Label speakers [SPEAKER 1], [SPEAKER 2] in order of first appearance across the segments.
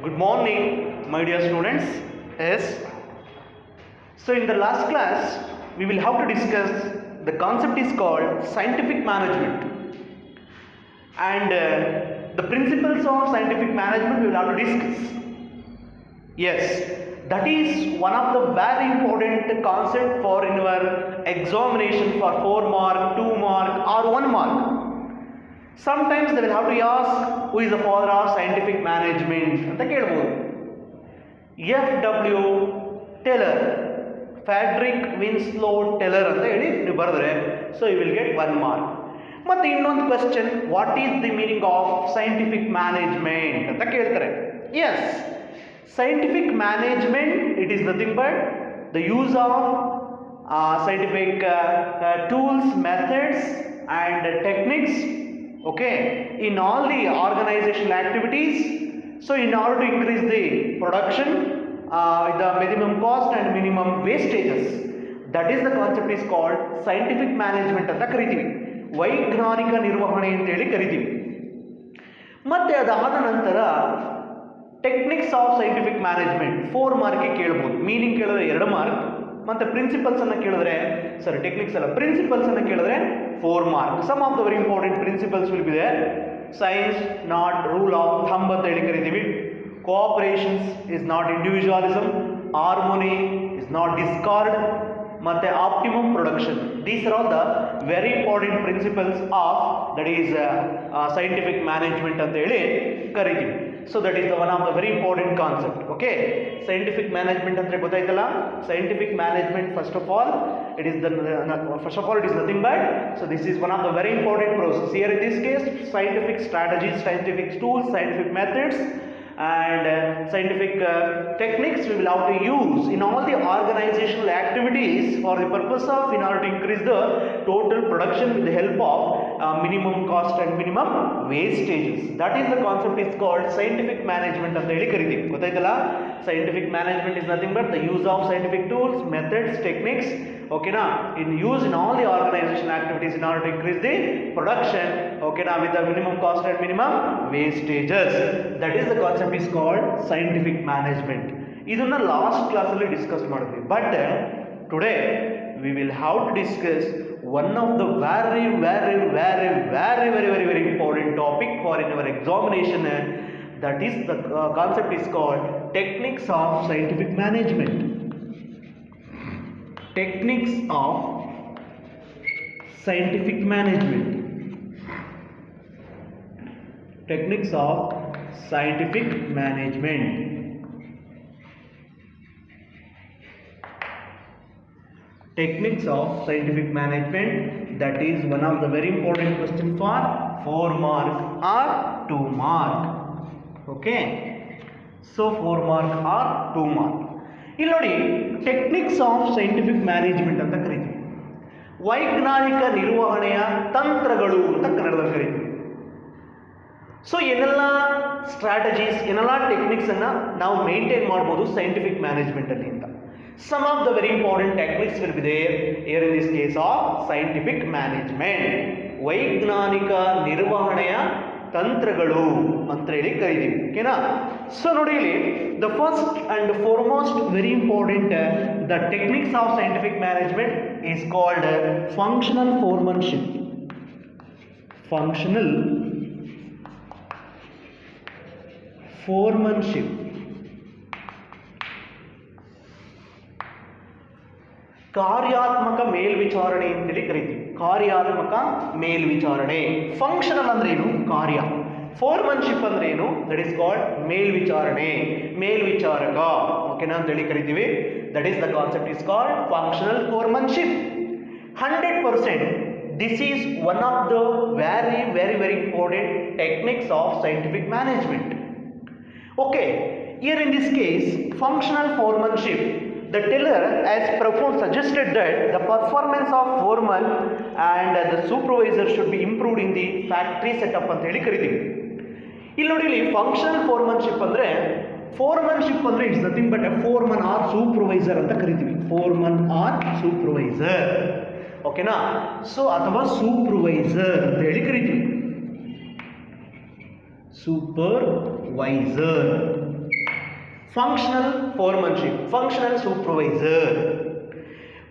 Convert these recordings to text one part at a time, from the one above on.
[SPEAKER 1] Good morning, my dear students. Yes. So in the last class, we will have to discuss the concept is called scientific management, and the principles of scientific management we will have to discuss. Yes, that is one of the very important concept for in our examination for 4 mark, 2 mark or 1 mark. Sometimes they will have to ask who is the father of scientific management ಅಂತ ಕೇಳಬಹುದು. FW Taylor, Frederick Winslow Taylor ಅಂತ ಹೇಳಿ ನೀವು ಬರೆದ್ರೆ so you will get 1 mark. ಮತ್ತೆ ಇನ್ನೊಂದು question, what is the meaning of scientific management ಅಂತ ಕೇಳ್ತಾರೆ. Yes, scientific management, it is nothing but the use of scientific tools, methods and techniques, okay, in all the organizational activities. So in order to increase the production, the minimum cost and minimum wastages, that is the concept is called scientific management ಅಂತ ಕರಿತೀವಿ, ವೈಜ್ಞಾನಿಕ ನಿರ್ವಹಣೆ ಅಂತ ಹೇಳಿ ಕರಿತೀವಿ. ಮತ್ತೆ ಅದಾದ ನಂತರ ಟೆಕ್ನಿಕ್ಸ್ ಆಫ್ ಸೈಂಟಿಫಿಕ್ ಮ್ಯಾನೇಜ್ಮೆಂಟ್ 4 ಮಾರ್ಕ್ಗೆ ಕೇಳಬಹುದು. ಮೀನಿಂಗ್ ಕೇಳಿದ್ರೆ 2 ಮಾರ್ಕ್, ಮತ್ತೆ ಪ್ರಿನ್ಸಿಪಲ್ಸ್ ಅನ್ನು ಕೇಳಿದ್ರೆ ಟೆಕ್ನಿಕ್ಸ್ ಅಲ್ಲ, ಪ್ರಿನ್ಸಿಪಲ್ಸ್ ಅನ್ನು ಕೇಳಿದ್ರೆ 4 mark. Some of the very important principles will be there. Science not rule of thumb ಅಂತ ಹೇಳಿ ಕರಿತೀವಿ. Cooperations is not individualism, harmony is not discord, ಮತ್ತೆ optimum production. These are all the very important principles of that is scientific management ಅಂತ ಹೇಳಿ ಕರಿತೀವಿ. So that is the one of the very important concept. Okay, scientific management andre gottaitalla. Scientific management, first of all it is nothing but, so this is one of the very important process. Here in this case, scientific strategies, scientific tools, scientific methods and scientific techniques we will have to use in all the organizational activities for the purpose of, in order to increase the total production with the help of minimum cost and minimum wastages. That is the concept is called scientific management ಅಂತ ಹೇಳಿ ಕರಿತೀವಿ. ಗೊತ್ತಾಯ್ತಲ್ಲ? Scientific management is nothing but the use of scientific tools, methods, techniques, okay na, in use in all the organizational activities in order to increase the production, okay na, with the minimum cost and minimum wastages. That is the concept is called scientific management. ಇದನ್ನ last class ಅಲ್ಲಿ discuss ಮಾಡಿದ್ವಿ. But today we will have to discuss one of the very important topic for in our examination. That is the concept is called techniques of scientific management. Techniques of scientific management. Techniques of scientific management. Techniques of scientific management, that is one of the very important question for 4 mark or 2 mark. Okay, so 4 mark or 2 mark. ಇಲ್ಲಿ ನೋಡಿ, techniques of scientific management ಅಂತ ಕರಿತೀವಿ. ವೈಜ್ಞಾನಿಕ ನಿರ್ವಹಣೆಯ ತಂತ್ರಗಳು ಅಂತ ಕನ್ನಡದಲ್ಲಿ ಕರಿತೀವಿ. ಸೊ ಏನೆಲ್ಲ ಸ್ಟ್ರಾಟಜೀಸ್, ಏನೆಲ್ಲ ಟೆಕ್ನಿಕ್ಸ್ ಅನ್ನ ನಾವು ಮೇಂಟೈನ್ ಮಾಡ್ಬೋದು ಸೈಂಟಿಫಿಕ್ ಮ್ಯಾನೇಜ್ಮೆಂಟ್ ಅಲ್ಲಿ ಅಂತ. Some of the very important techniques will be there here in this case of scientific management. ವೈಜ್ಞಾನಿಕ ನಿರ್ವಹಣೆಯ ತಂತ್ರಗಳು ಅಂತ ಹೇಳಿ ಕರಿತೀವಿ. ಓಕೆನಾ? ಸೊ ನೋಡಿ ಇಲ್ಲಿ, the first and foremost very important the techniques of scientific management is called functional foremanship. Functional foremanship. ಕಾರ್ಯಾತ್ಮಕ ಮೇಲ್ವಿಚಾರಣೆ ಅಂತೇಳಿ ಕರಿತೀವಿ. ಕಾರ್ಯಾತ್ಮಕ ಮೇಲ್ವಿಚಾರಣೆ. ಫಂಕ್ಷನಲ್ ಅಂದ್ರೆ ಏನು? ಕಾರ್ಯ. ಫೋರ್ಮನ್ಶಿಪ್ ಅಂದ್ರೆ ಏನು? ದಟ್ ಇಸ್ ಕಾಲ್ಡ್ ಮೇಲ್ವಿಚಾರಣೆ, ಮೇಲ್ವಿಚಾರಕ, ಓಕೆನಾ ಅಂತ ಹೇಳಿ ಕರಿತೀವಿ. That is the concept is called functional foremanship. 100% this is one of the very important techniques of scientific management. Okay, here in this case, functional foremanship, the Taylor has suggested that the performance of foreman and the supervisor should be improved in the factory setup ಅಂತ ಹೇಳಿ ಕರಿತೀವಿ. ಇಲ್ಲಿ ನೋಡಿ, ಇಲ್ಲಿ functional foremanship ಅಂದ್ರೆ it's nothing but foreman R supervisor ಅಂತ ಕರಿತೀವಿ. Foreman R supervisor, ಓಕೆನಾ? ಸೊ ಅಥವಾ ಸೂಪರ್ವೈಸರ್ ಅಂತ ಹೇಳಿ ಕರಿತೀವಿ. supervisor. Functional foremanship, functional supervisor.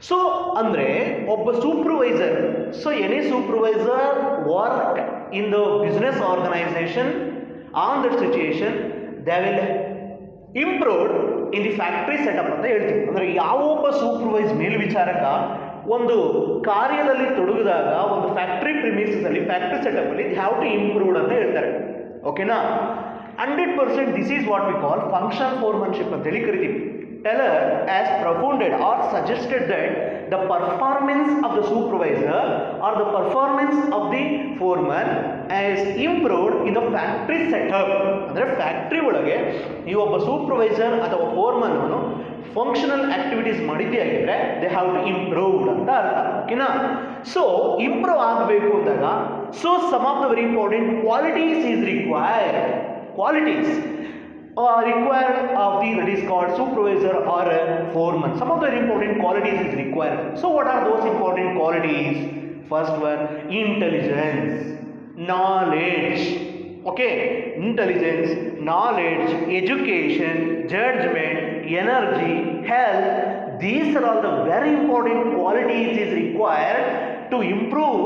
[SPEAKER 1] So ಅಂದರೆ ಒಬ್ಬ supervisor, so any supervisor work in the business organisation on that situation they will improve in the factory setup ಅಂತ ಹೇಳ್ತೀವಿ. ಅಂದರೆ ಯಾವೊಬ್ಬ ಸೂಪರ್ವೈಸ್ ಮೇಲ್ವಿಚಾರಕ ಒಂದು ಕಾರ್ಯದಲ್ಲಿ ತೊಡಗಿದಾಗ ಒಂದು ಫ್ಯಾಕ್ಟ್ರಿ ಪ್ರಿಮಿಸಸ್ ಅಲ್ಲಿ, ಫ್ಯಾಕ್ಟ್ರಿ ಸೆಟಪ್ ಅಲ್ಲಿ ಹ್ಯಾವ್ ಟು ಇಂಪ್ರೂವ್ ಅಂತ ಹೇಳ್ತಾರೆ. ಓಕೆನಾ? 100% this is what we call functional foremanship ಅಂತ ಹೇಳಿ ಕರಿತೀವಿ. Teller has propounded or suggested that the performance of the supervisor or the performance of the foreman has improved in the factory setup. ಅಂದರೆ factory ಒಳಗೆ ಈ ಒಬ್ಬ supervisor ಅಥವಾ Foreman ಅವನು functional activities ಮಾಡಿದ್ದೇ ಆಗಿದ್ರೆ ದೇ ಹ್ಯಾವ್ ಟು ಇಂಪ್ರೂವ್ಡ್ ಅಂತ ಅರ್ಥ. ಓಕೆನಾ? ಸೊ ಇಂಪ್ರೂವ್ ಆಗಬೇಕು ಅಂದಾಗ so some of the very important qualities is required. Qualities are required of the that is called supervisor or a foreman. Some of the very important qualities is required. So what are those important qualities? First one, intelligence, knowledge. Okay, intelligence, knowledge, education, judgment, energy, health. These are all the very important qualities is required to improve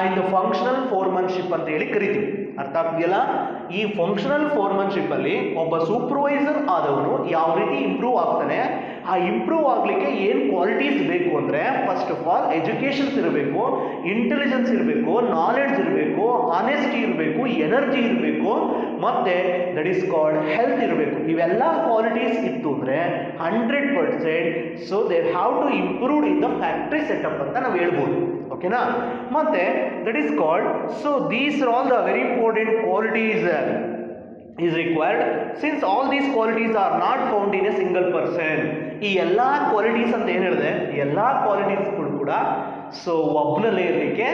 [SPEAKER 1] in the functional foremanship ಅಂತ ಹೇಳಿ ಕರಿತೀವಿ. ಅರ್ಥ ಆಗ್ತಿದೆಯಲ್ಲ? ಈ functional ಫೋರ್ಮನ್ಶಿಪ್ ಅಲ್ಲಿ ಒಬ್ಬ supervisor ಆದವನು ಯಾವ ರೀತಿ ಇಂಪ್ರೂವ್ ಆಗ್ತಾನೆ, ಆ ಇಂಪ್ರೂವ್ ಆಗಲಿಕ್ಕೆ ಏನು ಕ್ವಾಲಿಟೀಸ್ ಬೇಕು ಅಂದರೆ ಫಸ್ಟ್ ಆಫ್ ಆಲ್ ಎಜುಕೇಷನ್ಸ್ ಇರಬೇಕು, ಇಂಟೆಲಿಜೆನ್ಸ್ ಇರಬೇಕು, ನಾಲೆಡ್ಜ್ ಇರಬೇಕು, ಆನೆಸ್ಟಿ ಇರಬೇಕು, ಎನರ್ಜಿ ಇರಬೇಕು, ಮತ್ತೆ ದಟ್ ಈಸ್ ಕಾಲ್ಡ್ ಹೆಲ್ತ್ ಇರಬೇಕು. ಇವೆಲ್ಲ ಕ್ವಾಲಿಟೀಸ್ ಇತ್ತು ಅಂದರೆ 100% so they have to improve in the factory setup ಅಂತ ನಾವು ಹೇಳ್ಬೋದು. ಓಕೆನಾ? ಮತ್ತೆ that is called so these are all the very important qualities is required since all these qualities are not found in a single person. ಈ ಎಲ್ಲ qualities ಅಂತ ಏನು ಹೇಳಿದೆ, ಎಲ್ಲ ಕ್ವಾಲಿಟೀಸ್ಗಳು ಕೂಡ ಸೊ ಒಬ್ಬನಲ್ಲೇ ಇರಲಿಕ್ಕೆ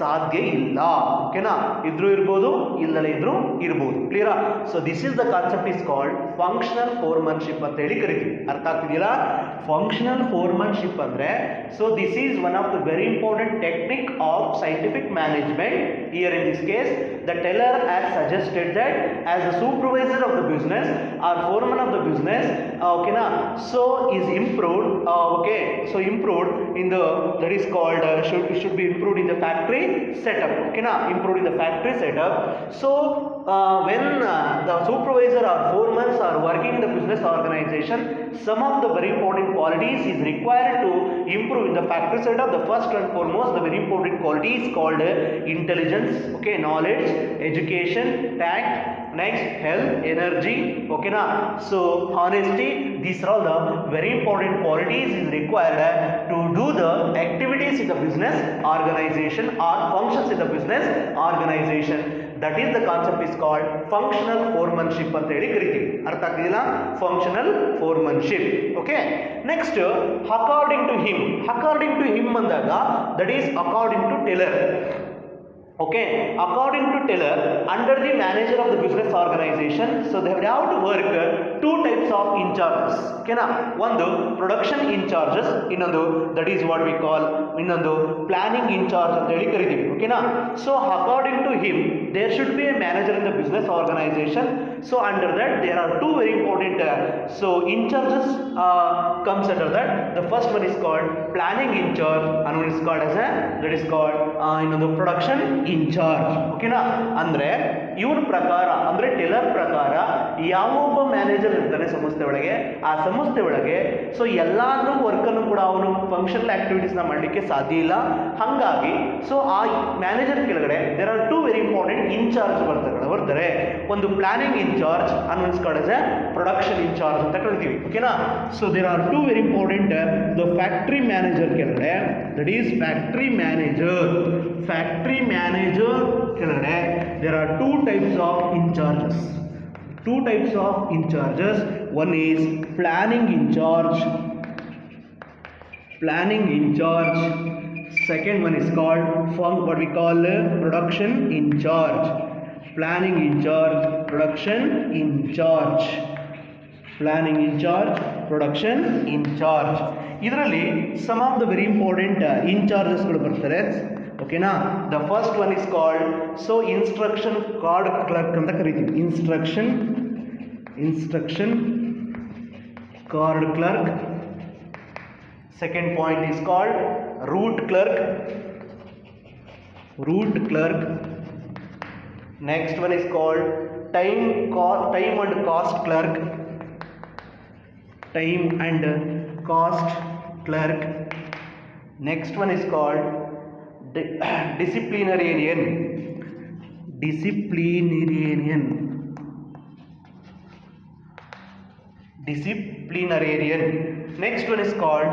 [SPEAKER 1] ಸಾಧ್ಯ ಇಲ್ಲ. ಓಕೆನಾ? ಇದ್ರೂ ಇರ್ಬೋದು, ಇಲ್ಲದೇ ಇದ್ರೂ ಇರ್ಬೋದು. ಕ್ಲಿಯರಾ? So this is the concept is called functional foremanship ಅಂತ ಹೇಳಿ ಕರಿತೀವಿ. ಅರ್ಥ ಆಗ್ತಿದೆಯಲ್ಲ? ಫಂಕ್ಷನಲ್ ಫೋರ್ಮನ್ಶಿಪ್ ಅಂದರೆ so this is one of the very important technique of scientific management. Here in this case the Taylor has suggested that as a supervisor of the business or foreman of the business, okay na, so is improved, okay, so improved in the that is called should be improved in the factory setup. Okay na, improved in the factory setup. So when the supervisor or foremen are working in the business organization, some of the very important qualities is required to improve in the factory setup. The first and foremost, the very important quality is called intelligence, okay, knowledge, education, tact, next health, energy, okay na, so honesty. These are all the very important qualities is required to do the activities in the business organization or functions in the business organization. That is the concept is called functional foremanship ಅಂತ ಹೇಳಿ ಕರಿತೀವಿ. ಅರ್ಥ ಆಗ್ತಿದಿಲ್ಲ? Functional foremanship. Okay, next according to him. According to him ಅಂದಾಗ that is according to Taylor. Okay, according to Teller, under the manager of the business organization, so they have to work two types of in charges. Okay na, one production in charges, ಇನ್ನೊಂದು that is what we call ಇನ್ನೊಂದು planning in charge ಅಂತ ಹೇಳಿ ಕರಿತೀವಿ. Okay na, so according to him there should be a manager in the business organization. So under that there are two very important so in charges comes under that. The first one is called planning in charge and one is called as a that is called ಇನ್ನೊಂದು production ಇನ್ charge. ಓಕೆನಾ? ಅಂದ್ರೆ ಇವನ ಪ್ರಕಾರ ಅಂದ್ರೆ teller ಪ್ರಕಾರ ಯಾವೊಬ್ಬ manager ಇರ್ತಾನೆ ಸಂಸ್ಥೆ ಒಳಗೆ, ಆ ಸಂಸ್ಥೆ ಒಳಗೆ ಸೊ ಎಲ್ಲಾನು ವರ್ಕನ್ನು ಕೂಡ ಅವನು ಫಂಕ್ಷನಲ್ ಆಕ್ಟಿವಿಟೀಸ್ನ ಮಾಡಲಿಕ್ಕೆ ಸಾಧ್ಯ ಇಲ್ಲ. ಹಾಗಾಗಿ ಸೊ ಆ ಮ್ಯಾನೇಜರ್ ಕೆಳಗಡೆ there are two very important in charge ಬರ್ತಾರೆ. ಒಂದು ಪ್ಲಾನಿಂಗ್ ಇನ್ ಚಾರ್ಜ್ ಅನ್ನೊಂದು called as a production in charge ಅಂತ ಕರಿತೀವಿ. ಓಕೆನಾ? So there are two very important. The factory manager ಕೆಳಗಡೆ that is factory manager. Factory manager ಕೆಳಗಡೆ there are two types of in charges. Two types of in charges. One is planning in charge. Planning in charge. Second one is called what we call production in charge. Planning in charge, production in charge. Planning in charge, production in charge. ಇದರಲ್ಲಿ some of the very important in charges ಗಳು ಬರ್ತಾರೆ. ಓಕೆನಾ? The first one is called so instruction card clerk ಅಂತ ಕರಿತೀವಿ. Instruction card clerk. Second point is called root clerk. Next one is called time and cost clerk. Next one is called disciplinarian. Next one is called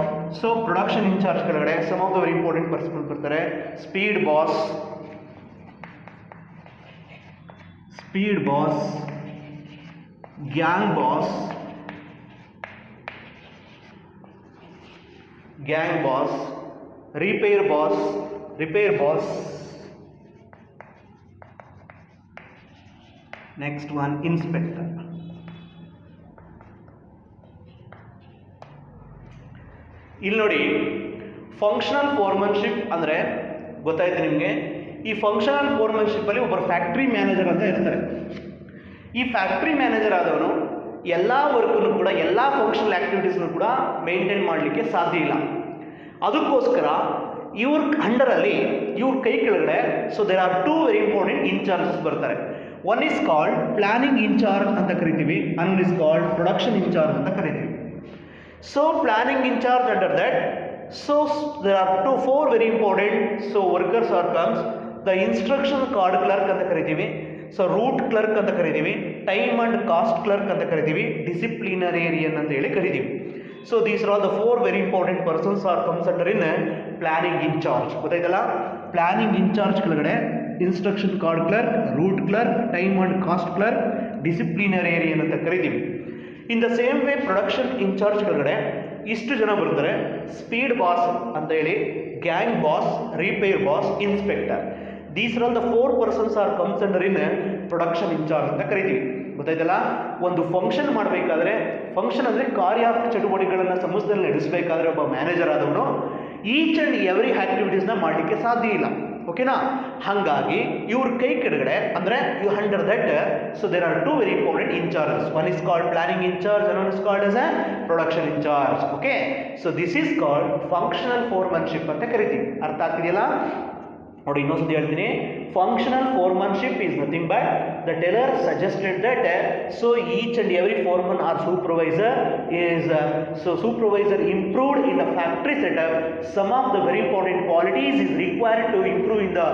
[SPEAKER 1] production in charge ಕೆಳಗಡೆ some of the very important persons ಬರ್ತಾರೆ. speed boss, gang boss, repair boss, next one inspector. ಇಲ್ಲಿ ನೋಡಿ functional foremanship ಅಂದರೆ ಗೊತ್ತಾಯ್ತು ನಿಮಗೆ. ಈ functional ಫೋರ್ಮನ್ಶಿಪ್ ಅಲ್ಲಿ ಒಬ್ಬರು ಫ್ಯಾಕ್ಟ್ರಿ ಮ್ಯಾನೇಜರ್ ಅಂತ ಇರ್ತಾರೆ. ಈ ಫ್ಯಾಕ್ಟ್ರಿ ಮ್ಯಾನೇಜರ್ ಆದವನು ಎಲ್ಲ ವರ್ಕನ್ನು ಕೂಡ ಎಲ್ಲ ಫಂಕ್ಷನಲ್ ಆಕ್ಟಿವಿಟೀಸ್ನು ಕೂಡ ಮೇಂಟೈನ್ ಮಾಡಲಿಕ್ಕೆ ಸಾಧ್ಯ ಇಲ್ಲ. ಅದಕ್ಕೋಸ್ಕರ ಇವ್ರ ಅಂಡರಲ್ಲಿ ಇವ್ರ ಕೈ ಕೆಳಗಡೆ there are two very important incharges ಬರ್ತಾರೆ. One is called planning incharge ಅಂತ ಕರಿತೀವಿ, ಅನ್ನೊಂದು ಇಸ್ ಕಾಲ್ಡ್ ಪ್ರೊಡಕ್ಷನ್ ಇನ್ಚಾರ್ಜ್ ಅಂತ ಕರಿತೀವಿ. Planning in charge under that, there are four very important workers are comes. The instruction card clerk ಅಂತ ಕರಿತೀವಿ, root clerk ಅಂತ ಕರಿತೀವಿ, time and cost clerk ಅಂತ ಕರಿತೀವಿ, disciplinarian ಅಂತ ಹೇಳಿ ಕರಿತೀವಿ. These are all the four very important persons are comes under in planning in charge. ಗೊತ್ತಾಯ್ತಲ್ಲ? ಪ್ಲಾನಿಂಗ್ ಇನ್ ಚಾರ್ಜ್ ಕೆಳಗಡೆ instruction card clerk, route clerk, time and cost clerk, disciplinarian ಅಂತ ಕರಿತೀವಿ. In the same way production incharge ಕೆಳಗಡೆ ಇಷ್ಟು ಜನ ಬರ್ತಾರೆ. Speed boss ಅಂತ ಹೇಳಿ, gang boss, repair boss, inspector. These are all the four persons are comes under in production incharge ಅಂತ ಕರಿತೀವಿ. ಗೊತ್ತಾಯ್ತಲ್ಲ? ಒಂದು ಫಂಕ್ಷನ್ ಮಾಡಬೇಕಾದ್ರೆ, ಫಂಕ್ಷನ್ ಅಂದರೆ ಕಾರ್ಯ ಚಟುವಟಿಕೆಗಳನ್ನು ಸಂಸ್ಥೆಯಲ್ಲಿ ನಡೆಸಬೇಕಾದ್ರೆ ಒಬ್ಬ ಮ್ಯಾನೇಜರ್ ಆದವನು ಈಚ್ ಆ್ಯಂಡ್ ಎವ್ರಿ ಆಕ್ಟಿವಿಟೀಸ್ನ ಮಾಡಲಿಕ್ಕೆ ಸಾಧ್ಯ ಇಲ್ಲ. ಓಕೆನಾ? ಹಾಗಾಗಿ ಇವ್ರ ಕೈ ಕೆಳಗಡೆ ಅಂದರೆ you under that there are two very important incharges. One is called planning incharge, ಅನೊನ್ is called as a production incharge. Okay, this is called functional foremanship ಅಂತ ಕರಿತೀವಿ. ಅರ್ಥ ಆಗ್ತಿದೆಯಲ್ಲ? ನೋಡಿ, ಇನ್ನೊಂದ್ಸತಿ ಹೇಳ್ತೀನಿ. Functional foremanship is nothing but the Taylor suggested that each and every foreman R supervisor is supervisor improved in the factory setup. Some of the very important qualities is required to improve in the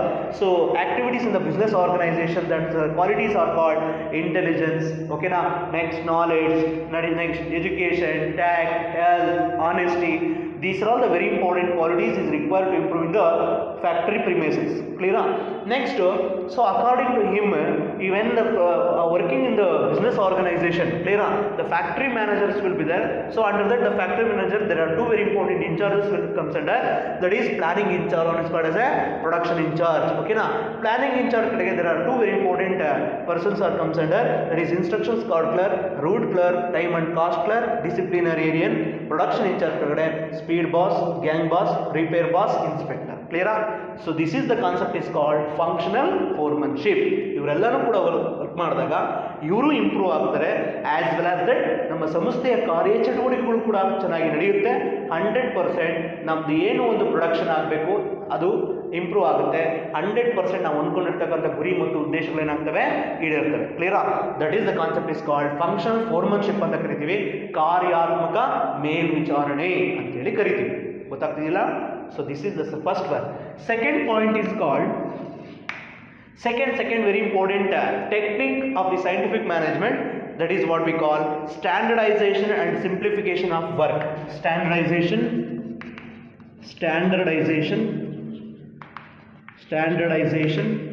[SPEAKER 1] activities in the business organisation. That qualities are called intelligence. ಓಕೆನಾ? Next knowledge, next education, tact, health, honesty. These are all the very important qualities is required to improve in the factory premises. Clear? Next, according to him, even the working in the business organization, clear? The factory managers will be there. Under that, the factory manager, there are two very important in charges will comes under. That is planning in charge, one is called as a production in charge. Okay na? Planning in charge, there are two very important persons are comes under. That is instructions card clerk, root clerk, time and cost clerk, disciplinarian, production in charge, speed boss, gang boss, repair boss, inspector. Clear? This is the concept is called functional foremanship. ಇವರೆಲ್ಲರೂ ಕೂಡ work ಮಾಡಿದಾಗ ಇವರು improve ಆಗ್ತಾರೆ. As well as that ನಮ್ಮ ಸಂಸ್ಥೆಯ ಕಾರ್ಯಚಟುವಟಿಕೆಗಳು ಕೂಡ ಚೆನ್ನಾಗಿ ನಡೆಯುತ್ತೆ. 100% ನಮ್ದು ಏನು ಒಂದು ಪ್ರೊಡಕ್ಷನ್ ಆಗಬೇಕು ಅದು ಇಂಪ್ರೂವ್ ಆಗುತ್ತೆ. 100% ನಾವು ಅಂದ್ಕೊಂಡಿರ್ತಕ್ಕಂಥ ಗುರಿ ಮತ್ತು ಉದ್ದೇಶಗಳೇನಾಗ್ತವೆ, ಈಡೇರ್ತವೆ. ಕ್ಲಿಯರಾ? That is the concept is called functional foremanship ಅಂತ ಕರಿತೀವಿ. ಕಾರ್ಯಾತ್ಮಕ ಮೇಲ್ವಿಚಾರಣೆ ಅಂತೇಳಿ ಕರಿತೀವಿ. ಗೊತ್ತಾಗ್ತಿದೆಯಲ್ಲ? This is the first one. Second point is called second very important technique of the scientific management, that is what we call standardization and simplification of work. Standardization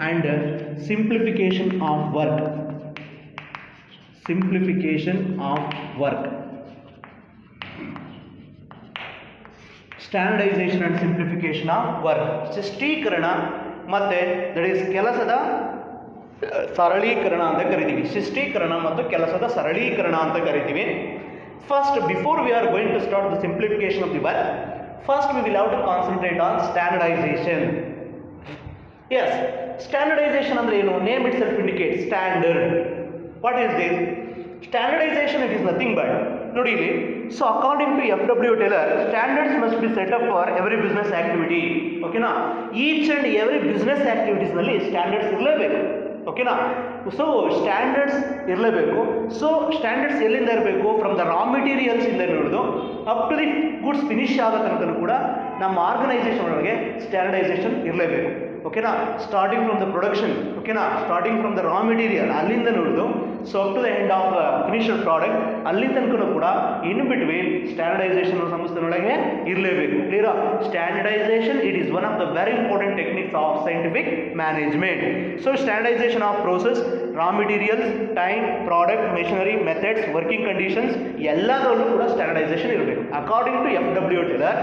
[SPEAKER 1] and simplification of work. Standardization and simplification of work. ಶಿಷ್ಟೀಕರಣ ಮತ್ತೆ that is ಕೆಲಸದ ಸರಳೀಕರಣ ಅಂತ ಕರಿತೀವಿ. ಶಿಷ್ಟೀಕರಣ ಮತ್ತು ಕೆಲಸದ ಸರಳೀಕರಣ ಅಂತ ಕರಿತೀವಿ. First, before we are going to start the simplification of the work, first we will have to concentrate on standardisation. Yes, standardisation ಅಂದ್ರೆ ಏನು? Name it self indicate standard. What is this? Standardization, it is nothing but ನೋಡಿ ಇಲ್ಲಿ. So according to FW Taylor, standards must be set up for every business activity. ಓಕೆನಾ, each and every business activities ನಲ್ಲಿ standards ಇರಲೇಬೇಕು. ಓಕೆನಾ, so standards ಇರಲೇಬೇಕು. So standards ಎಲ್ಲಿಂದ ಇರಬೇಕು? From the raw materials ಇಂದ ಹಿಡಿದು up to the goods finish ಆಗೋ ತನಕ ಕೂಡ ನಮ್ಮ ಆರ್ಗನೈಸೇಷನ್ ಒಳಗೆ ಸ್ಟ್ಯಾಂಡರ್ಡೈಸೇಷನ್ ಇರಲೇಬೇಕು. ಓಕೆನಾ, ಸ್ಟಾರ್ಟಿಂಗ್ ಫ್ರಮ್ ದ ಪ್ರೊಡಕ್ಷನ್, ಓಕೆನಾ, starting from the raw material ಅಲ್ಲಿಂದ ನೋಡಿದು so up to the end of finished product ಅಲ್ಲಿ ತನಕ ಕೂಡ ಇನ್ ಬಿಟ್ವೀನ್ ಸ್ಟ್ಯಾಂಡರ್ಡೈಸೇಷನ್ ಸಂಸ್ಥೆಯೊಳಗೆ ಇರಲೇಬೇಕು. Clear? Standardisation it is one of the very important techniques of scientific management. So standardisation of process, raw materials, time, product, machinery, methods, working conditions ಎಲ್ಲದರಲ್ಲೂ ಕೂಡ standardisation ಇರಬೇಕು. According to FW Taylor,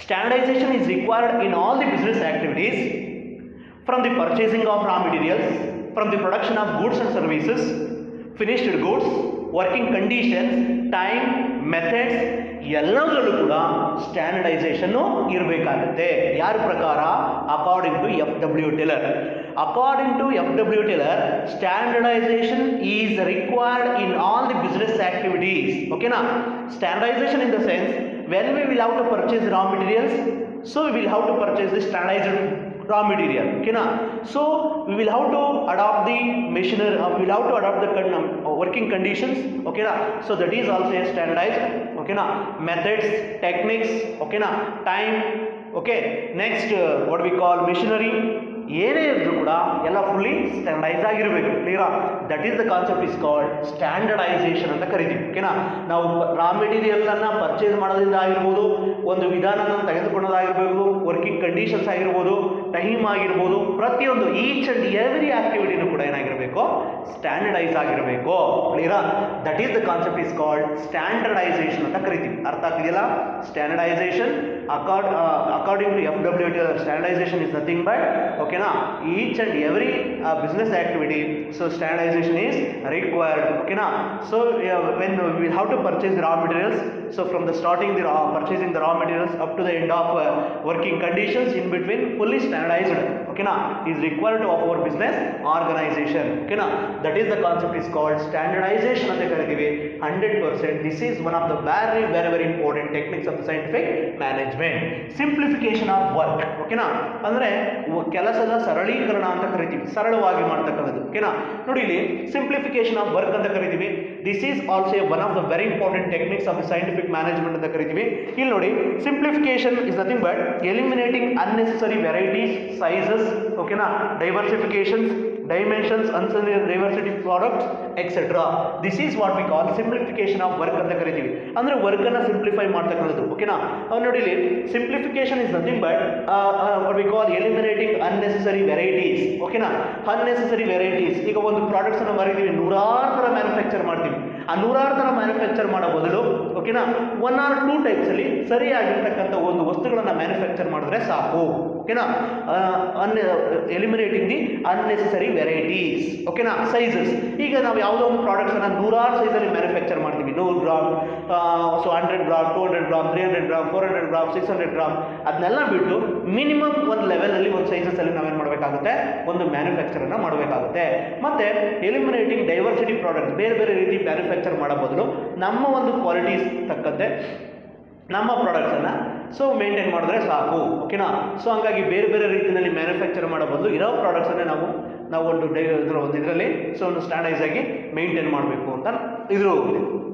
[SPEAKER 1] standardization is required in all the business activities, from the purchasing of raw materials, from the production of goods and services, finished goods, working conditions, time, methods ಎಲ್ಲದರಲ್ಲೂ ಕೂಡ ಸ್ಟ್ಯಾಂಡರ್ಡೈಸೇಷನ್ನು ಇರಬೇಕಾಗುತ್ತೆ. ಯಾರ ಪ್ರಕಾರ? According to FW Taylor. According to FW Taylor, standardisation is required in all the business activities. ಓಕೆನಾ, standardisation in the sense when we will have to purchase raw materials, so we will have to purchase the standardized raw material. Okay na, so we will have to adopt the machinery, we will have to adopt the working conditions. Okay na, so that is also a standardized. Okay na, methods, techniques. Okay na, time. Okay, next what we call machinery. ಏನೇ ಇದ್ರೂ ಕೂಡ ಎಲ್ಲ fully standardise ಆಗಿರಬೇಕು. ಕ್ಲಿಯರಾ? That is the concept is called standardisation ಅಂತ ಕರಿತೀವಿ. ಓಕೆನಾ, ನಾವು ರಾ ಮೆಟೀರಿಯಲ್ನ ಪರ್ಚೇಸ್ ಮಾಡೋದ್ರಿಂದ ಆಗಿರ್ಬೋದು, ಒಂದು ವಿಧಾನನ ತೆಗೆದುಕೊಳ್ಳೋದಾಗಿರ್ಬೋದು, ವರ್ಕಿಂಗ್ ಕಂಡೀಷನ್ಸ್ ಆಗಿರ್ಬೋದು, ಟೈಮ್ ಆಗಿರ್ಬೋದು, ಪ್ರತಿಯೊಂದು ಈಚ್ ಅಂಡ್ ಎವ್ರಿ ಆಕ್ಟಿವಿಟಿನೂ ಕೂಡ ಏನಾಗಿರಬೇಕು? ಸ್ಟ್ಯಾಂಡರ್ಡೈಸ್ ಆಗಿರಬೇಕು. ಕ್ಲಿಯರಾ? That is the concept is called standardisation ಅಂತ ಕರಿತೀವಿ. ಅರ್ಥ ಆಗ್ತಿದೆಯಲ್ಲ? Standardisation according to FW Taylor, standardisation is nothing but ಓಕೆನಾ each and every business activity. So standardisation is required. ಓಕೆನಾ, so when we have to purchase raw materials, so from the starting the purchasing the raw materials up to the end of working conditions in between fully standardized. Okay na, is required of our business organization. Okay na, that is the concept is called standardization ante karitivi. 100% this is one of the very important techniques of the scientific management. Simplification of work. Okay na, ಅಂದ್ರೆ ಕೆಲಸದ ಸರಳೀಕರಣ ಅಂತ ಕರಿತೀವಿ, ಸರಳವಾಗಿ ಮಾಡ್ತಕ್ಕಂಥದ್ದು. ಓಕೆನಾ, ನೋಡಿ ಇಲ್ಲಿ ಸಿಂಪ್ಲಿಫಿಕೇಶನ್ ಆಫ್ ವರ್ಕ್ ಅಂತ ಕರಿತೀವಿ. This is also one of the very important techniques of the scientific management ಅಂತ ಕರಿತೀವಿ. ಇಲ್ಲಿ ನೋಡಿ, simplification is nothing but eliminating unnecessary varieties, sizes, ಓಕೆನಾ, diversifications, dimensions, unnecessary diversity products etcetera. This is what we call simplification of work ಅಂತ ಕರಿತೀವಿ. ಅಂದ್ರೆ work ಅನ್ನ simplify ಮಾಡ್ತಕ್ಕಂಥದ್ದು. ಓಕೆನಾ, ನೋಡಿ ಇಲ್ಲಿ simplification is nothing but what we call eliminating unnecessary varieties. ಓಕೆನಾ, ಅನ್ನೆಸೆಸರಿ ವೆರೈಟೀಸ್. ಈಗ ಒಂದು ಪ್ರಾಡಕ್ಟ್ಸ್ ಅನ್ನು ಮಾರಿದ್ದೀವಿ, ನೂರಾರು ಥರ ಮ್ಯಾನುಫ್ಯಾಕ್ಚರ್ ಮಾಡ್ತೀವಿ. ಆ ನೂರಾರು ಥರ ಮ್ಯಾನುಫ್ಯಾಕ್ಚರ್ ಮಾಡೋ ಬದಲು ಓಕೆನಾ 1 or 2 ಟೈಪ್ಸ್ ಅಲ್ಲಿ ಸರಿಯಾಗಿರ್ತಕ್ಕಂಥ ಒಂದು ವಸ್ತುಗಳನ್ನ ಮ್ಯಾನುಫ್ಯಾಕ್ಚರ್ ಮಾಡಿದ್ರೆ ಸಾಕು. ಓಕೆನಾ, ಎಲಿಮಿನೇಟಿಂಗ್ ದಿ ಅನ್ನೆಸೆಸರಿ ವೆರೈಟೀಸ್. ಓಕೆನಾ, ಸೈಜಸ್. ಈಗ ನಾವು ಯಾವುದೋ ಒಂದು ಪ್ರಾಡಕ್ಟ್ಸ್ ಅನ್ನ ನೂರಾರು ಸೈಜಲ್ಲಿ ಮ್ಯಾನುಫ್ಯಾಕ್ಚರ್ ಮಾಡ್ತೀವಿ. 100 gram, so 100 gram, 200 gram, 300 gram, 400 gram, 600 gram, ಅದನ್ನೆಲ್ಲ ಬಿಟ್ಟು ಮಿನಿಮಮ್ ಒಂದು ಲೆವೆಲಲ್ಲಿ ಒಂದು ಸೈಜಸ್ ಅಲ್ಲಿ ನಾವೇನು ಮಾಡಬೇಕಾಗುತ್ತೆ? ಒಂದು ಮ್ಯಾನುಫ್ಯಾಕ್ಚರ್ ಅನ್ನ ಮಾಡಬೇಕಾಗುತ್ತೆ. ಮತ್ತೆ ಎಲಿಮಿನೇಟಿಂಗ್ ಡೈವರ್ಸಿಟಿ ಪ್ರಾಡಕ್ಟ್ಸ್, ಬೇರೆ ಬೇರೆ ರೀತಿ ಮ್ಯಾನುಫ್ಯಾಕ್ಚರ್ ಮಾಡೋ ಬದಲು ನಮ್ಮ ಒಂದು ಕ್ವಾಲಿಟೀಸ್ ತಕ್ಕಂತೆ ನಮ್ಮ ಪ್ರಾಡಕ್ಟ್ಸನ್ನು ಸೊ ಮೇಂಟೈನ್ ಮಾಡಿದ್ರೆ ಸಾಕು. ಓಕೆನಾ, ಸೊ ಹಂಗಾಗಿ ಬೇರೆ ಬೇರೆ ರೀತಿಯಲ್ಲಿ ಮ್ಯಾನುಫ್ಯಾಕ್ಚರ್ ಮಾಡೋ ಬದಲು ಇರೋ ಪ್ರಾಡಕ್ಟ್ಸನ್ನೇ ನಾವು ಒಂದು ಇದರಲ್ಲಿ ಸೊ ಒಂದು ಸ್ಟ್ಯಾಂಡರ್ಡೈಸ್ ಆಗಿ ಮೇಂಟೈನ್ ಮಾಡಬೇಕು ಅಂತ ಇದ್ರು.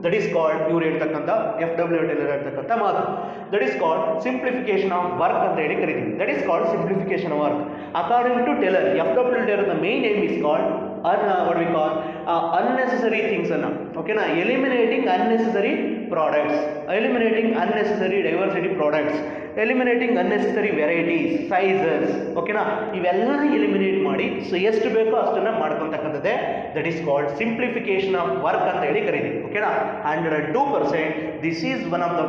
[SPEAKER 1] ದಟ್ ಈಸ್ ಕಾಲ್ಡ್, ಇವ್ರು ಹೇಳ್ತಕ್ಕಂಥ FW Taylor ಹೇಳ್ತಕ್ಕಂಥ ಮಾತು, that is called simplification of work ಅಂತ ಹೇಳಿ ಕರಿತೀವಿ. That is called simplification of work. According to Taylor, FW Taylor the main aim is called what we call unnecessary things ಅನ್ನ. ಓಕೆನಾ, eliminating unnecessary products, eliminating unnecessary diversity products, eliminating unnecessary varieties, sizes. ಓಕೆನಾ, ಇವೆಲ್ಲ eliminate ಮಾಡಿ so ಎಷ್ಟು ಬೇಕೋ ಅಷ್ಟನ್ನ ಮಾಡ್ಕೊತಕ್ಕಂಥದ್ದೇ that is called simplification of work ಅಂತ ಹೇಳಿ ಕರೀತೀವಿ. ಓಕೆನಾ, 102% this is one of the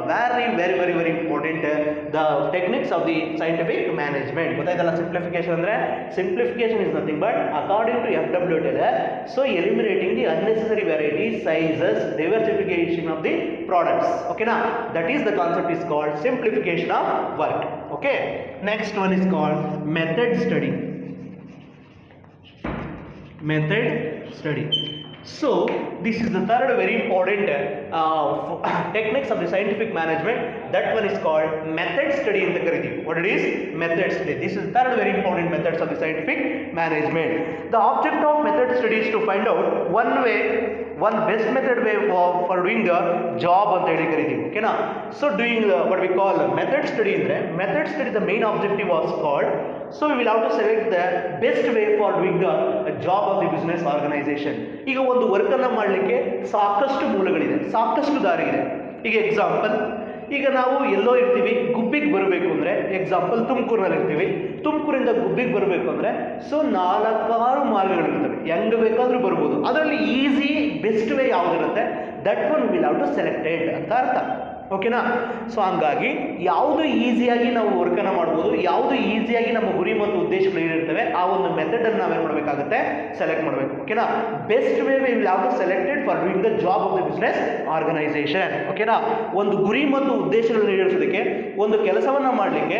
[SPEAKER 1] very important the techniques of the scientific management. ಗೊತ್ತಾಯ್ತಲ್ಲ? ಸಿಂಪ್ಲಿಫಿಕೇಶನ್ ಅಂದ್ರೆ simplification is nothing but according to FW Taylor, so eliminating the unnecessary varieties, sizes, diversification of the products. Okay na, that is the concept is called simplification of work. Okay, next one is called method study. So this is the third very important techniques of the scientific management. That one is called method study in the curriculum. What it is? Method study. This is the third very important methods of the scientific management. The object of method study is to find out one best method way for doing the job ಅಂತ ಹೇಳಿ ಕರಿತೀವಿ. ಓಕೆನಾ? So doing what we call method study ಅಂದ್ರೆ method study the main objective was called, so we will have to select the best way for doing the job of the business organization. ಈಗ ಒಂದು work ಅನ್ನ ಮಾಡಲಿಕ್ಕೆ ಸಾಕಷ್ಟು ಮೂಲಗಳಿದೆ, ಸಾಕಷ್ಟು ದಾರಿ ಇದೆ. ಈಗ ಎಕ್ಸಾಂಪಲ್, ಈಗ ನಾವು ಎಲ್ಲೋ ಇರ್ತೀವಿ, ಗುಬ್ಬಿಗೆ ಬರಬೇಕು ಅಂದರೆ ಎಕ್ಸಾಂಪಲ್ ತುಮಕೂರಿನಲ್ಲಿ ಇರ್ತೀವಿ, ತುಮಕೂರಿಂದ ಗುಬ್ಬಿಗೆ ಬರಬೇಕು ಅಂದರೆ ಸೊ 4 ಮಾರ್ಗಗಳಿರ್ತವೆ, ಹೆಂಗೆ ಬೇಕಾದರೂ ಬರ್ಬೋದು. ಅದರಲ್ಲಿ ಈಸಿ ಬೆಸ್ಟ್ ವೇ ಯಾವುದಿರುತ್ತೆ that one will have to selected ಅಂತ ಅರ್ಥ. ಓಕೆನಾ? ಸೊ ಹಂಗಾಗಿ ಯಾವುದು ಈಸಿಯಾಗಿ ನಾವು ವರ್ಕನ್ನು ಮಾಡ್ಬೋದು, ಯಾವುದು ಈಸಿಯಾಗಿ ನಮ್ಮ ಗುರಿ ಮತ್ತು ಉದ್ದೇಶಗಳು ಏನಿರ್ತವೆ ಆ ಒಂದು ಮೆಥಡನ್ನು ನಾವೇನು ಮಾಡಬೇಕಾಗುತ್ತೆ, ಸೆಲೆಕ್ಟ್ ಮಾಡಬೇಕು. ಓಕೆನಾ? Best way will have to selected for doing the job of the business organisation. ಓಕೆನಾ? ಒಂದು ಗುರಿ ಮತ್ತು ಉದ್ದೇಶಗಳನ್ನು ಈಡೇರಿಸೋದಕ್ಕೆ, ಒಂದು ಕೆಲಸವನ್ನು ಮಾಡಲಿಕ್ಕೆ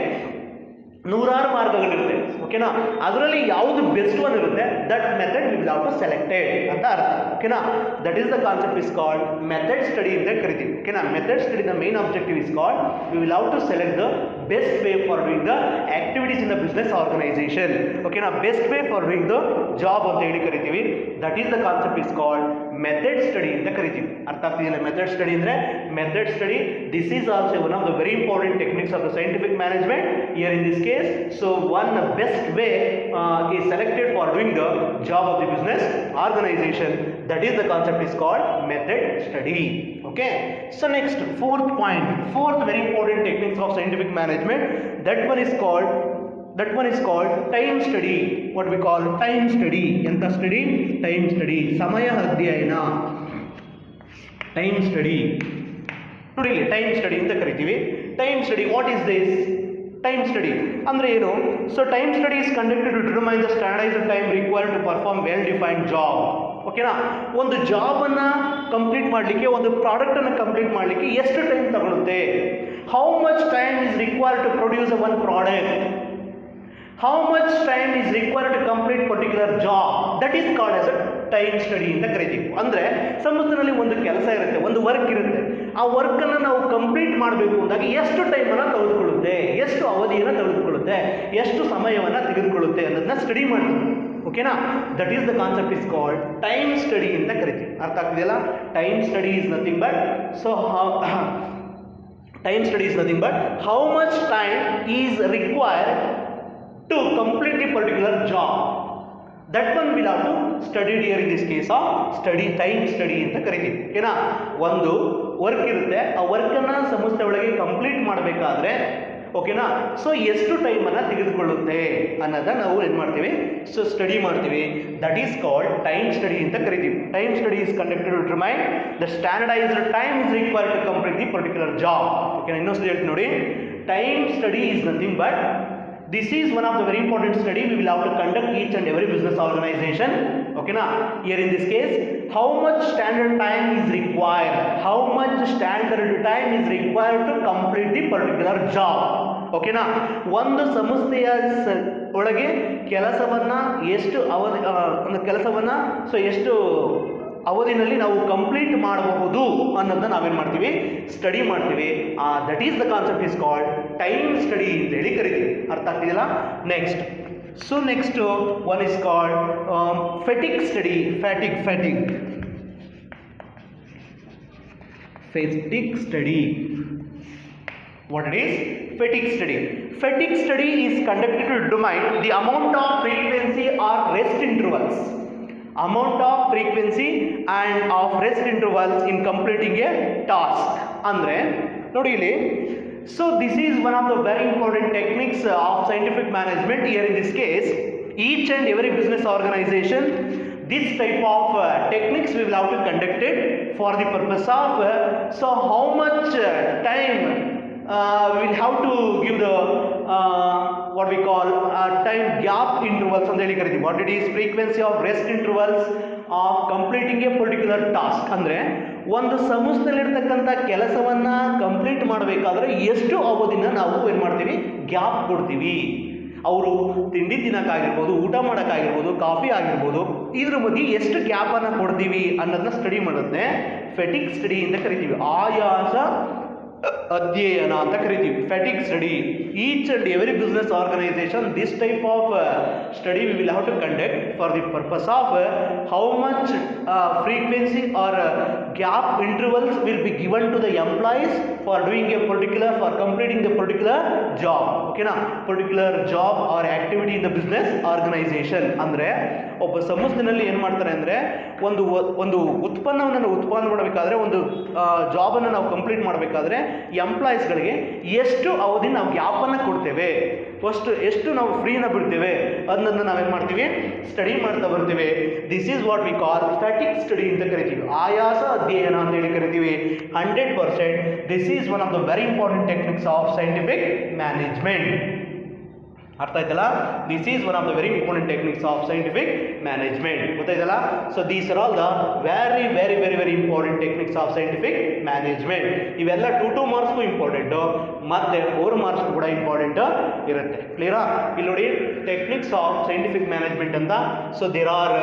[SPEAKER 1] 100 ಮಾರ್ಗಗಳಿರುತ್ತೆ. ಓಕೆನಾ? ಅದರಲ್ಲಿ ಯಾವುದು ಬೆಸ್ಟ್ ಒನ್ ಇರುತ್ತೆ that method will have to selected ಅಂತ ಅರ್ಥ. ಓಕೆನಾ? That is the concept is called method study ಅಂತ ಕರಿತೀವಿ. ಓಕೆನಾ? Method study the main objective is called we will have to select the best way for doing the activities in the business organisation. ಓಕೆನಾ? Best way for doing the job ಅಂತ ಹೇಳಿ ಕರಿತೀವಿ. That is the concept is called method study ಅಂತ ಕರಿತೀವಿ. ಅರ್ಥ ಆಗ್ತಿದೆಯಲ್ಲ? Method study ಅಂದರೆ method study this is also one of the very important techniques of the scientific management here in this case. So one best way is selected for doing the job of the business organization. That is the concept is called method study. Okay, so next fourth point, fourth very important techniques of scientific management, that one is called time study. What we call time study. enta study? Time study, samaya ಅಧ್ಯಯನ. Time study ನೋಡಿ, time study ಅಂತ ಕರಿತೀವಿ. Time study, what is this? Time study ಅಂದರೆ ಏನು? So time study is conducted to determine the standardised time required to perform well defined job. ಓಕೆನಾ? ಒಂದು ಜಾಬನ್ನು complete ಮಾಡಲಿಕ್ಕೆ, ಒಂದು ಪ್ರಾಡಕ್ಟನ್ನು ಕಂಪ್ಲೀಟ್ ಮಾಡಲಿಕ್ಕೆ ಎಷ್ಟು ಟೈಮ್ ತಗೊಳುತ್ತೆ? How much time is required to produce one product? How much time is required to complete particular job? That is called as a time study ಅಂತ ಕರಿತೀವಿ. ಅಂದರೆ ಸಂಸ್ಥೆಯಲ್ಲಿ ಒಂದು ಕೆಲಸ ಇರುತ್ತೆ, ಒಂದು ವರ್ಕ್ ಇರುತ್ತೆ, ಆ ವರ್ಕನ್ನು ನಾವು ಕಂಪ್ಲೀಟ್ ಮಾಡಬೇಕು ಅಂದಾಗ ಎಷ್ಟು ಟೈಮನ್ನು ತೆಗೆದುಕೊಳ್ಳುತ್ತೆ, ಎಷ್ಟು ಅವಧಿಯನ್ನು ತೆಗೆದುಕೊಳ್ಳುತ್ತೆ, ಎಷ್ಟು ಸಮಯವನ್ನು ತೆಗೆದುಕೊಳ್ಳುತ್ತೆ ಅನ್ನೋದನ್ನ ಸ್ಟಡಿ ಮಾಡ್ತೀವಿ. ಓಕೆನಾ? That is the concept is called time study ಅಂತ ಕರಿತೀವಿ. ಅರ್ಥ ಆಗ್ತಿದೆಯಲ್ಲ? Time study is nothing but, so time study is nothing but how much time is required to complete the particular job. That one will have to study here in this case of study, time study ಅಂತ ಕರಿತೀವಿ. ಓಕೆನಾ? ಒಂದು work ಇರುತ್ತೆ, ಆ ವರ್ಕನ್ನು ಸಂಸ್ಥೆ ಒಳಗೆ complete ಮಾಡಬೇಕಾದ್ರೆ ಓಕೆನಾ, ಸೊ ಎಷ್ಟು ಟೈಮನ್ನು ತೆಗೆದುಕೊಳ್ಳುತ್ತೆ ಅನ್ನೋದನ್ನ ನಾವು ಏನು ಮಾಡ್ತೀವಿ, ಸೊ ಸ್ಟಡಿ ಮಾಡ್ತೀವಿ. That is called time study ಅಂತ ಕರಿತೀವಿ. Time study is conducted to determine the standardised time is required to complete the particular job. ಓಕೆನಾ? ಇನ್ನೊಂದು ಹೇಳ್ತೀನಿ ನೋಡಿ, time study is nothing but this is one of the very important study we will have to conduct each and every business organization. Okay na? Here in this case, how much standard time is required, how much standard time is required to complete the particular job. Okay na? ಒಂದು ಸಂಸ್ಥೆಯ ಒಳಗೆ ಕೆಲಸವನ್ನ ಎಷ್ಟು ಕೆಲಸವನ್ನ so ಎಷ್ಟು ಅವಧಿನಲ್ಲಿ ನಾವು complete ಮಾಡಬಹುದು ಅನ್ನೋದನ್ನ ನಾವೇನು ಮಾಡ್ತೀವಿ, ಸ್ಟಡಿ ಮಾಡ್ತೀವಿ. That is the concept is called time study ಅಂತ ಹೇಳಿ ಕರಿತೀವಿ. ಅರ್ಥ ಆಗ್ತಿದೆಯಲ್ಲ? Next, so next one is called fatigue study. Fatigue study, what it is? Fatigue study. Fatigue study is conducted to determine the amount of frequency or rest intervals. Amount of frequency and of rest intervals in completing a task. Andre ನೋಡಿ ಇಲ್ಲಿ, so this is one of the very important techniques of scientific management. Here in this case, each and every business organization, this type of techniques we will have to conduct it for the purpose of so how much time we will have to give the what we call time gap intervals ಅಂತ ಹೇಳಿ ಕರಿತೀವಿ. What it is? Frequency of rest intervals of completing a particular task. ಅಂದರೆ ಒಂದು ಸಂಸ್ಥೆಯಲ್ಲಿರ್ತಕ್ಕಂಥ ಕೆಲಸವನ್ನು complete ಮಾಡಬೇಕಾದ್ರೆ ಎಷ್ಟು ಅವಧಿನ ನಾವು ಏನು ಮಾಡ್ತೀವಿ, ಗ್ಯಾಪ್ ಕೊಡ್ತೀವಿ. ಅವರು ತಿಂಡಿ ತಿನ್ನೋಕ್ಕಾಗಿರ್ಬೋದು, ಊಟ ಮಾಡೋಕ್ಕಾಗಿರ್ಬೋದು, ಕಾಫಿ ಆಗಿರ್ಬೋದು, ಇದ್ರ ಮಧ್ಯೆ ಎಷ್ಟು ಗ್ಯಾಪನ್ನು ಕೊಡ್ತೀವಿ ಅನ್ನೋದನ್ನ ಸ್ಟಡಿ ಮಾಡೋದನ್ನೇ ಫೆಟಿಗ್ ಸ್ಟಡಿ ಅಂತ ಕರಿತೀವಿ. ಆಯಾಸ ಅಧ್ಯಯನ ಅಂತ ಕರಿತೀವಿ, fatigue study. Each and every business organisation this type of study we will have to conduct for the purpose of how much frequency or gap intervals will be given to the employees for doing a particular, for completing the particular job. Okay na, particular job or activity in the business organization. ಅಂದ್ರೆ ಒಬ್ಬ ಸಂಸ್ಥೆಯಲ್ಲಿ ಏನು ಮಾಡ್ತಾರೆ ಅಂದರೆ ಒಂದು ಉತ್ಪನ್ನವನ್ನು ಉತ್ಪಾದನೆ ಮಾಡಬೇಕಾದ್ರೆ, ಒಂದು ಜಾಬನ್ನು ನಾವು ಕಂಪ್ಲೀಟ್ ಮಾಡಬೇಕಾದ್ರೆ ಎಂಪ್ಲಾಯೀಸ್ಗಳಿಗೆ ಎಷ್ಟು ಅವಧಿ ನಾವು ಗ್ಯಾಪನ್ನು ಕೊಡ್ತೇವೆ, ಎಷ್ಟು ನಾವು ಫ್ರೀನ ಬಿಡ್ತೇವೆ ಅದನ್ನು ನಾವೇನು ಮಾಡ್ತೀವಿ, ಸ್ಟಡಿ ಮಾಡ್ತಾ ಬರ್ತೀವಿ. This is what we call fatigue study ಅಂತ ಕರಿತೀವಿ, ಆಯಾಸ ಅಧ್ಯಯನ ಅಂತ ಹೇಳಿ ಕರಿತೀವಿ. 100% this is one of the very important techniques of scientific management. ಅರ್ಥ ಆಯ್ತಲ್ಲ? This is one of the very important techniques of scientific management. ಗೊತ್ತಾಯ್ತಲ್ಲ? So these are all the very very very very important techniques of scientific management. ಇವೆಲ್ಲ 2 ಮಾರ್ಕ್ಸ್ಗೂ important, ಮತ್ತೆ 4 marks ಕೂಡ important ಇರುತ್ತೆ. ಕ್ಲಿಯರಾ? ಇಲ್ಲಿ ನೋಡಿ, ಟೆಕ್ನಿಕ್ಸ್ ಆಫ್ ಸೈಂಟಿಫಿಕ್ ಮ್ಯಾನೇಜ್ಮೆಂಟ್ ಅಂತ. So there are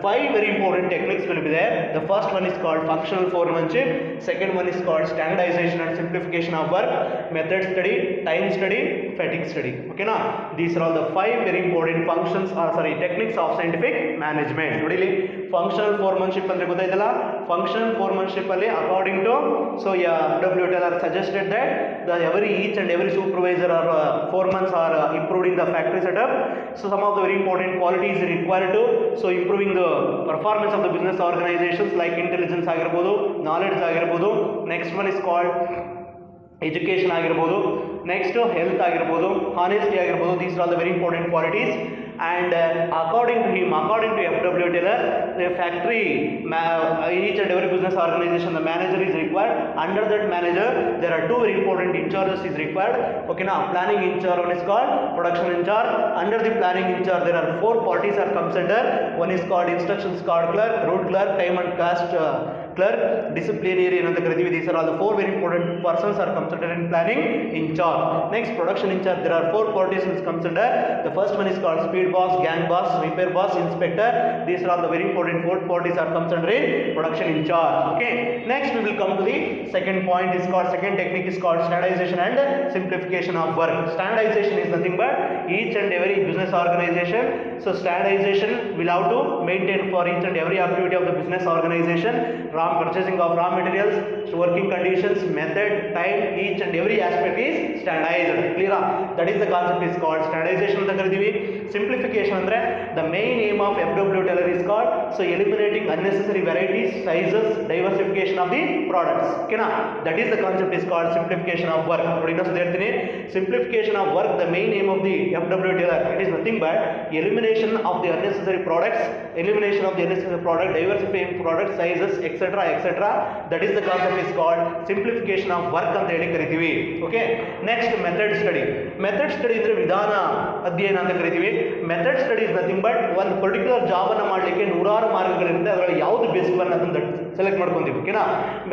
[SPEAKER 1] 5 very important techniques will be there. The first one is called functional foremanship, second one is called standardization and simplification of work, method study, time study, fatigue study. Okay na? These are all the 5 very important functions or techniques of scientific management. ನೋಡಿ ಇಲ್ಲಿ functional foremanship ಅಂದ್ರೆ ಗೊತ್ತಾಯ್ತಲ್ಲ? functional foremanship ಅಲ್ಲಿ according to W. Taylor suggested that each and every supervisor or foremen are improved in the factory setup. So some of the very important qualities required to improving the performance of the business organizations like intelligence ಆಗಿರಬಹುದು, knowledge ಆಗಿರಬಹುದು. Next one is called education ಆಗಿರಬಹುದು, next health ಆಗಿರ್ಬೋದು, honesty ಆಗಿರ್ಬೋದು. These are the very important qualities. And according to F.W. Taylor, the factory, each and every business organization, the manager is required. Under that manager, there are 2 very important in charges is required. Okay now, planning in charge one is called production in charge. Under the planning in charge, there are 4 parties are comes under. One is called instructions card clerk, road clerk, time and cost clerk, disciplinarian ಅಂತ ಕರಿತೀವಿ. These are all the 4 very important persons are considered in planning in charge. Next, production in charge, there are 4 parties is considered. The first one is called speed boss, gang boss, repair boss, inspector. These are all the very important 4 parties are considered in production in charge. Okay, next we will come to the second point is called, second technique is called standardization and simplification of work. Standardization is nothing but each and every business organization, so standardization will have to maintain for each and every activity of the business organization. Purchasing of raw materials, working conditions, method, time, each and every aspect is standardized. Clear? That is the concept is called standardization ಅಂತ ಕರಿತೀವಿ. Simplification ಅಂದ್ರೆ the main aim of F.W. Taylor is called eliminating unnecessary varieties, sizes, diversification of the products. Okay na? That is the concept is called simplification of work. ನೋಡಿ ಇನ್ನೊಂದು ಹೇಳ್ತೀನಿ, simplification of work, the main aim of the F.W. Taylor, it is nothing but elimination of the unnecessary products, elimination of the unnecessary product, diversifying product sizes, etc. That is the concept is called simplification of work ಅಂತ ಹೇಳಿ ಕರಿತೀವಿ. Okay, next method study. Method study ಅಂದ್ರೆ ವಿಧಾನ ಅಧ್ಯಯನ ಅಂತ ಕರಿತೀವಿ. Method study is nothing but ಒಂದು particular job ಅನ್ನು ಮಾಡಲಿಕ್ಕೆ 100 ಮಾರ್ಗಗಳಿರುತ್ತೆ, ಅದರಲ್ಲಿ ಯಾವುದು ಬೆಸ್ಟ್ ಒನ್ ಅದನ್ನು ಸೆಲೆಕ್ಟ್ ಮಾಡ್ಕೊಂತೀವಿ. ಓಕೆನಾ?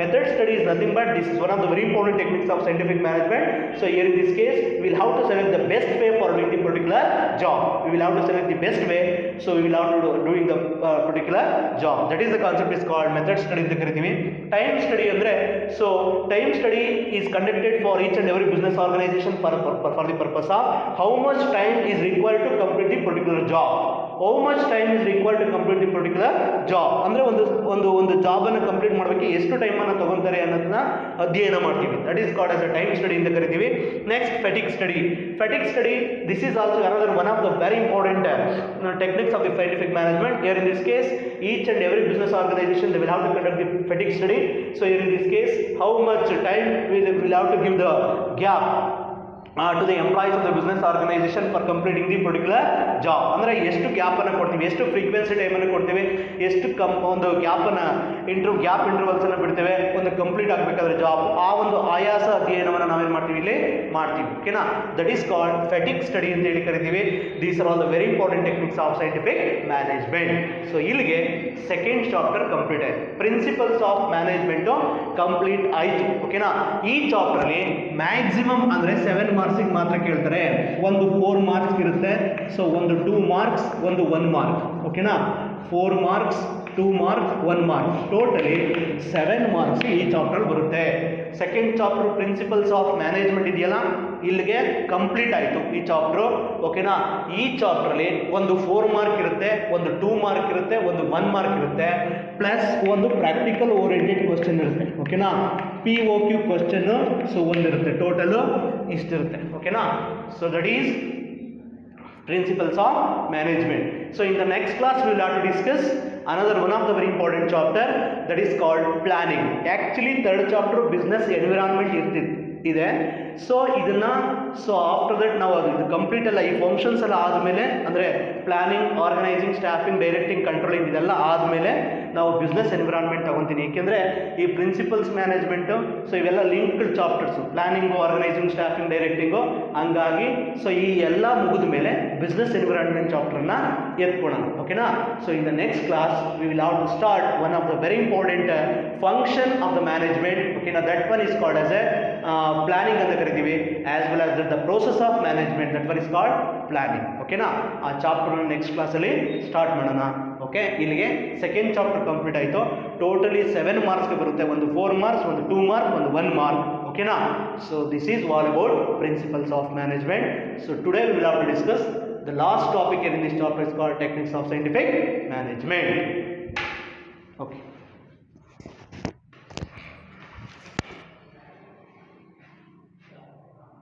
[SPEAKER 1] Method study is nothing but this is one of the very important techniques of scientific management. So here in this case will have to select the best way for doing the particular job. We will have to select the best way, so we will have to doing the particular job. That is the concept is called method study ಅಂತ ಕರಿತೀವಿ. Time study ಅಂದ್ರೆ, so time study is conducted for each and every business organisation for the purpose of how much time is required to complete the particular job. How much time is required to complete the particular job ಅಂದ್ರೆ ಒಂದು job ಅನ್ನು complete ಮಾಡೋದಕ್ಕೆ ಎಷ್ಟು time ಅನ್ನು ತಗೊಂತಾರೆ ಅನ್ನೋದನ್ನ ಅಧ್ಯಯನ ಮಾಡ್ತೀವಿ. That is called as a time study ಅಂತ ಕರಿತೀವಿ. Next ಫೆಟಿಗ್ study. Fatigue study, this is also another one of the very important techniques of the scientific management. Here in this case, each and every business organization they will have to conduct the fatigue study. So here in this case, how much time will have to give the gap to the employees of the business organization for completing the particular job ಅಂದರೆ ಎಷ್ಟು ಗ್ಯಾಪನ್ನು ಕೊಡ್ತೀವಿ, ಎಷ್ಟು frequency ಟೈಮನ್ನು ಕೊಡ್ತೀವಿ, ಎಷ್ಟು ಒಂದು ಗ್ಯಾಪನ್ನು gap ಇಂಟರ್ವಲ್ಸನ್ನು ಬಿಡ್ತೇವೆ ಒಂದು ಕಂಪ್ಲೀಟ್ ಆಗಬೇಕಾದ್ರೆ ಜಾಬ್, ಆ ಒಂದು ಆಯಾಸ ಅಧ್ಯಯನವನ್ನು ನಾವೇನು ಮಾಡ್ತೀವಿ ಇಲ್ಲಿ ಮಾಡ್ತೀವಿ. ಓಕೆನಾ, ದಟ್ ಈಸ್ ಕಾಲ್ಡ್ ಫೆಟಿಕ್ ಸ್ಟಡಿ ಅಂತ ಹೇಳಿ ಕರಿತೀವಿ. These are all the very important techniques of scientific management. So ಇಲ್ಲಿಗೆ ಸೆಕೆಂಡ್ ಚಾಪ್ಟರ್ ಕಂಪ್ಲೀಟ್ ಆಯಿತು. ಪ್ರಿನ್ಸಿಪಲ್ಸ್ ಆಫ್ ಮ್ಯಾನೇಜ್ಮೆಂಟು ಕಂಪ್ಲೀಟ್ ಆಯಿತು. ಓಕೆನಾ, ಈ ಚಾಪ್ಟರ್ಲಿ ಮ್ಯಾಕ್ಸಿಮಮ್ ಅಂದರೆ 7 ಮಾರ್ಕ್ಸಿಗೆ ಮಾತ್ರ ಕೇಳ್ತಾರೆ. ಒಂದು 4 ಮಾರ್ಕ್ಸ್ ಇರುತ್ತೆ. ಸೊ ಒಂದು 2 ಮಾರ್ಕ್ಸ್, ಒಂದು 1 ಮಾರ್ಕ್. ಓಕೆನಾ, 4 marks, 2 marks, 1 mark, totally 7 marks ಈ ಚಾಪ್ಟರ್ ಬರುತ್ತೆ. Second chapter principles of management ಇದೆಯಲ್ಲ, ಇಲ್ಲಿಗೆ ಕಂಪ್ಲೀಟ್ ಆಯಿತು ಈ ಚಾಪ್ಟ್ರು. ಓಕೆನಾ, ಈ ಚಾಪ್ಟ್ರಲ್ಲಿ ಒಂದು 4 ಮಾರ್ಕ್ ಇರುತ್ತೆ, ಒಂದು 2 ಮಾರ್ಕ್ ಇರುತ್ತೆ, ಒಂದು 1 ಮಾರ್ಕ್ ಇರುತ್ತೆ, ಪ್ಲಸ್ ಒಂದು ಪ್ರಾಕ್ಟಿಕಲ್ ಓರಿಯೆಂಟೆಡ್ ಕ್ವಶನ್ ಇರುತ್ತೆ. ಓಕೆನಾ, POQ ಕ್ವಶನ್ ಸೊ ಒಂದಿರುತ್ತೆ, ಟೋಟಲು ಇಷ್ಟಿರುತ್ತೆ. ಓಕೆನಾ, so that is principles of management. So in the next class we will have to discuss another one of the very important chapter, that is called planning. Actually third chapter business environment ಇದೆ. So ಇದನ್ನ after that ನಾವು ಇದು complete ಎಲ್ಲ ಈ functions ಎಲ್ಲ ಆದಮೇಲೆ ಅಂದರೆ planning, organising, staffing, directing, controlling ಇದೆಲ್ಲ ಆದಮೇಲೆ ನಾವು ಬಿಸ್ನೆಸ್ ಎನ್ವಿರಾನ್ಮೆಂಟ್ ತಗೊತೀನಿ. ಏಕೆಂದರೆ ಈ ಪ್ರಿನ್ಸಿಪಲ್ಸ್ ಮ್ಯಾನೇಜ್ಮೆಂಟು ಸೊ ಇವೆಲ್ಲ linked chapters, planning, organising, staffing, directing. ಹಂಗಾಗಿ ಸೊ ಈ ಎಲ್ಲ ಮುಗಿದ ಮೇಲೆ ಬಿಸ್ನೆಸ್ ಎನ್ವಿರಾನ್ಮೆಂಟ್ ಚಾಪ್ಟರ್ನ ಎತ್ಕೊಳ್ಳೋಣ. ಓಕೆನಾ, so in the next class we will have to start one of the very important function of the management. ಓಕೆನಾ, that one is called as a planning ಅಂತ ಕರಿತೀವಿ, as well as the process of management, that one is called planning. ಓಕೆನಾ, ಆ ಚಾಪ್ಟರ್ನ next ಕ್ಲಾಸಲ್ಲಿ start ಮಾಡೋಣ. Okay, ಇಲ್ಲಿಗೆ second chapter complete ಆಯಿತು. ಟೋಟಲಿ 7 ಮಾರ್ಕ್ಸ್ಗೆ ಬರುತ್ತೆ. ಒಂದು 4 ಮಾರ್ಕ್ಸ್, ಒಂದು 2 ಮಾರ್ಕ್, ಒಂದು 1 ಮಾರ್ಕ್. ಓಕೆನಾ, so this is all about principles of management. So today we will have to discuss the last topic in this chapter is called techniques of scientific management. Okay.